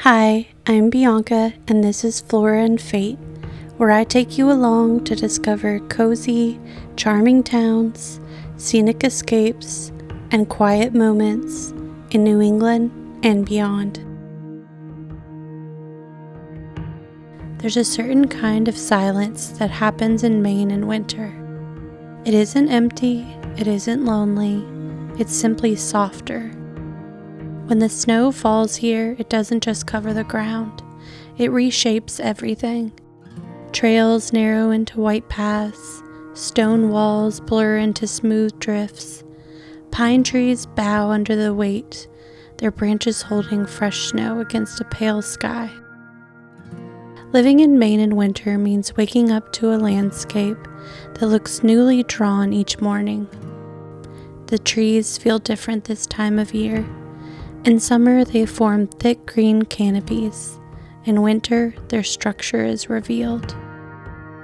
Hi, I'm Bianca, and this is Flora and Fate, where I take you along to discover cozy, charming towns, scenic escapes, and quiet moments in New England and beyond. There's a certain kind of silence that happens in Maine in winter. It isn't empty, it isn't lonely, it's simply softer. When the snow falls here, it doesn't just cover the ground, it reshapes everything. Trails narrow into white paths, stone walls blur into smooth drifts. Pine trees bow under the weight, their branches holding fresh snow against a pale sky. Living in Maine in winter means waking up to a landscape that looks newly drawn each morning. The trees feel different this time of year. In summer, they form thick green canopies. In winter, their structure is revealed.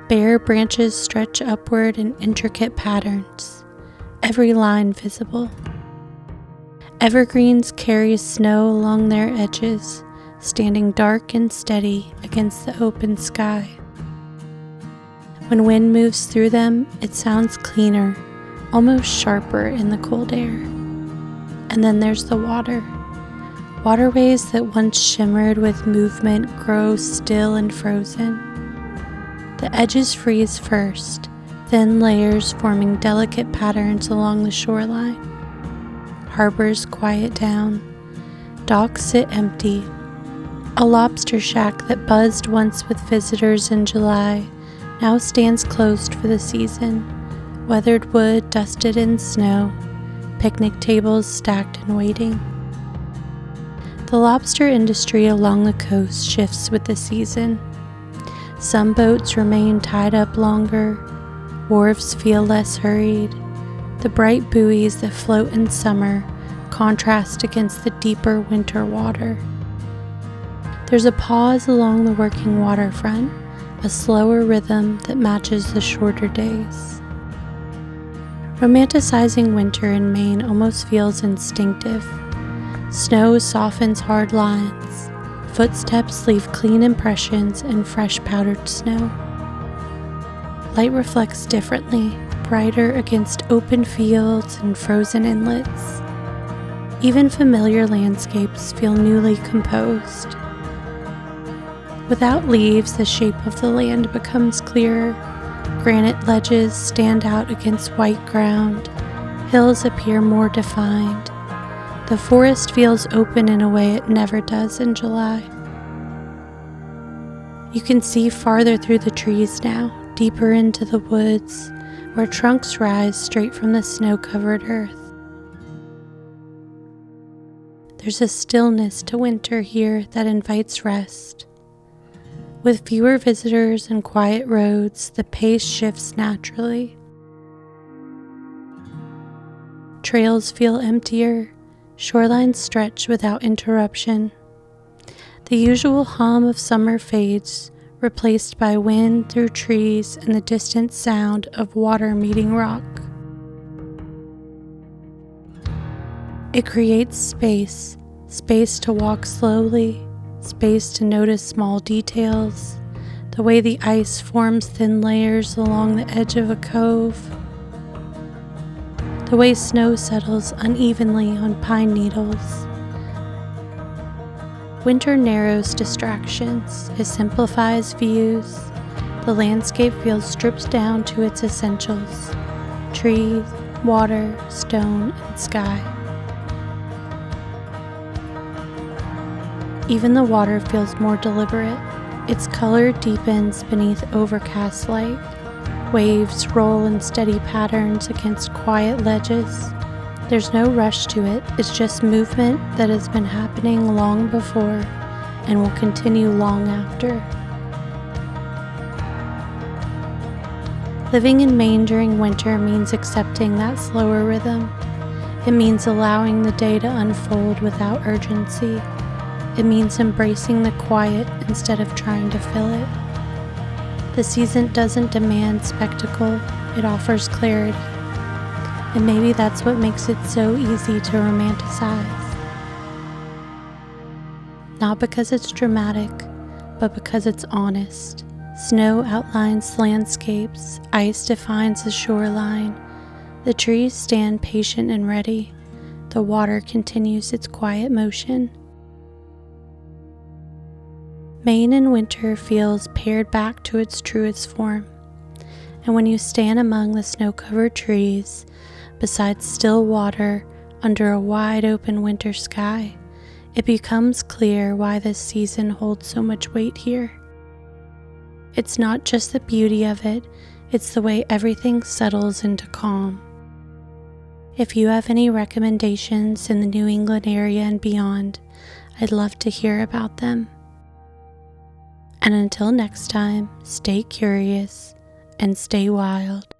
Bare branches stretch upward in intricate patterns, every line visible. Evergreens carry snow along their edges, standing dark and steady against the open sky. When wind moves through them, it sounds cleaner, almost sharper in the cold air. And then there's the water. Waterways that once shimmered with movement grow still and frozen. The edges freeze first, thin layers forming delicate patterns along the shoreline. Harbors quiet down. Docks sit empty. A lobster shack that buzzed once with visitors in July now stands closed for the season. Weathered wood dusted in snow, picnic tables stacked and waiting. The lobster industry along the coast shifts with the season. Some boats remain tied up longer, wharves feel less hurried. The bright buoys that float in summer contrast against the deeper winter water. There's a pause along the working waterfront, a slower rhythm that matches the shorter days. Romanticizing winter in Maine almost feels instinctive. Snow softens hard lines. Footsteps leave clean impressions in fresh powdered snow. Light reflects differently, brighter against open fields and frozen inlets. Even familiar landscapes feel newly composed. Without leaves, the shape of the land becomes clearer. Granite ledges stand out against white ground. Hills appear more defined. The forest feels open in a way it never does in July. You can see farther through the trees now, deeper into the woods, where trunks rise straight from the snow-covered earth. There's a stillness to winter here that invites rest. With fewer visitors and quiet roads, the pace shifts naturally. Trails feel emptier. Shorelines stretch without interruption. The usual hum of summer fades, replaced by wind through trees and the distant sound of water meeting rock. It creates space to walk slowly, space to notice small details, the way the ice forms thin layers along the edge of a cove, the way snow settles unevenly on pine needles. Winter narrows distractions, it simplifies views. The landscape feels stripped down to its essentials: trees, water, stone, and sky. Even the water feels more deliberate. Its color deepens beneath overcast light. Waves roll in steady patterns against quiet ledges. There's no rush to it, it's just movement that has been happening long before and will continue long after. Living in Maine during winter means accepting that slower rhythm. It means allowing the day to unfold without urgency. It means embracing the quiet instead of trying to fill it. The season doesn't demand spectacle, it offers clarity. And maybe that's what makes it so easy to romanticize. not because it's dramatic, but because it's honest. Snow outlines landscapes, ice defines the shoreline. The trees stand patient and ready. The water continues its quiet motion. Maine in winter feels pared back to its truest form. And when you stand among the snow-covered trees, beside still water, under a wide open winter sky, it becomes clear why this season holds so much weight here. It's not just the beauty of it, it's the way everything settles into calm. If you have any recommendations in the New England area and beyond, I'd love to hear about them. And until next time, stay curious and stay wild.